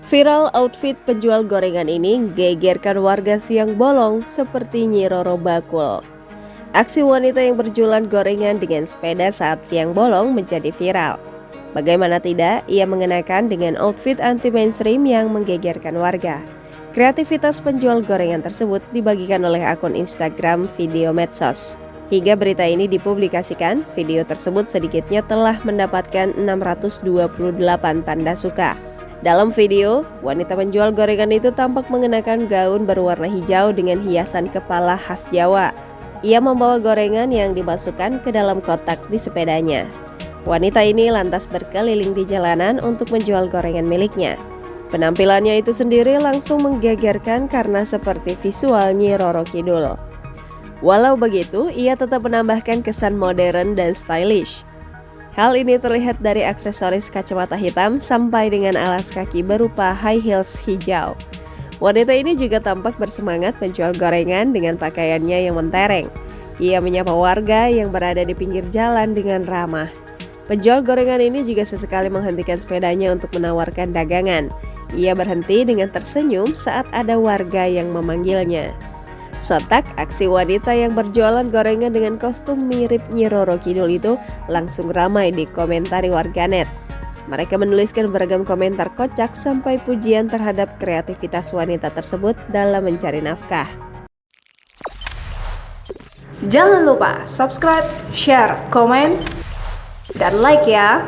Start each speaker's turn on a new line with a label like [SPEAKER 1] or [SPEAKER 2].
[SPEAKER 1] Viral outfit penjual gorengan ini gegerkan warga siang bolong seperti Nyi Roro Bakul. Aksi wanita yang berjualan gorengan dengan sepeda saat siang bolong menjadi viral. Bagaimana tidak, ia mengenakan dengan outfit anti-mainstream yang menggegerkan warga. Kreativitas penjual gorengan tersebut dibagikan oleh akun Instagram Video Medsos. Hingga berita ini dipublikasikan, video tersebut sedikitnya telah mendapatkan 628 tanda suka. Dalam video, wanita penjual gorengan itu tampak mengenakan gaun berwarna hijau dengan hiasan kepala khas Jawa. Ia membawa gorengan yang dimasukkan ke dalam kotak di sepedanya. Wanita ini lantas berkeliling di jalanan untuk menjual gorengan miliknya. Penampilannya itu sendiri langsung menggegerkan karena seperti visual Nyi Roro Kidul. Walau begitu, ia tetap menambahkan kesan modern dan stylish. Hal ini terlihat dari aksesoris kacamata hitam sampai dengan alas kaki berupa high heels hijau. Wanita ini juga tampak bersemangat menjual gorengan dengan pakaiannya yang mentereng. Ia menyapa warga yang berada di pinggir jalan dengan ramah. Penjual gorengan ini juga sesekali menghentikan sepedanya untuk menawarkan dagangan. Ia berhenti dengan tersenyum saat ada warga yang memanggilnya. Sontak, aksi wanita yang berjualan gorengan dengan kostum mirip Nyi Roro Kidul itu langsung ramai dikomentari warganet. Mereka menuliskan beragam komentar kocak sampai pujian terhadap kreativitas wanita tersebut dalam mencari nafkah.
[SPEAKER 2] Jangan lupa subscribe, share, komen, dan like ya!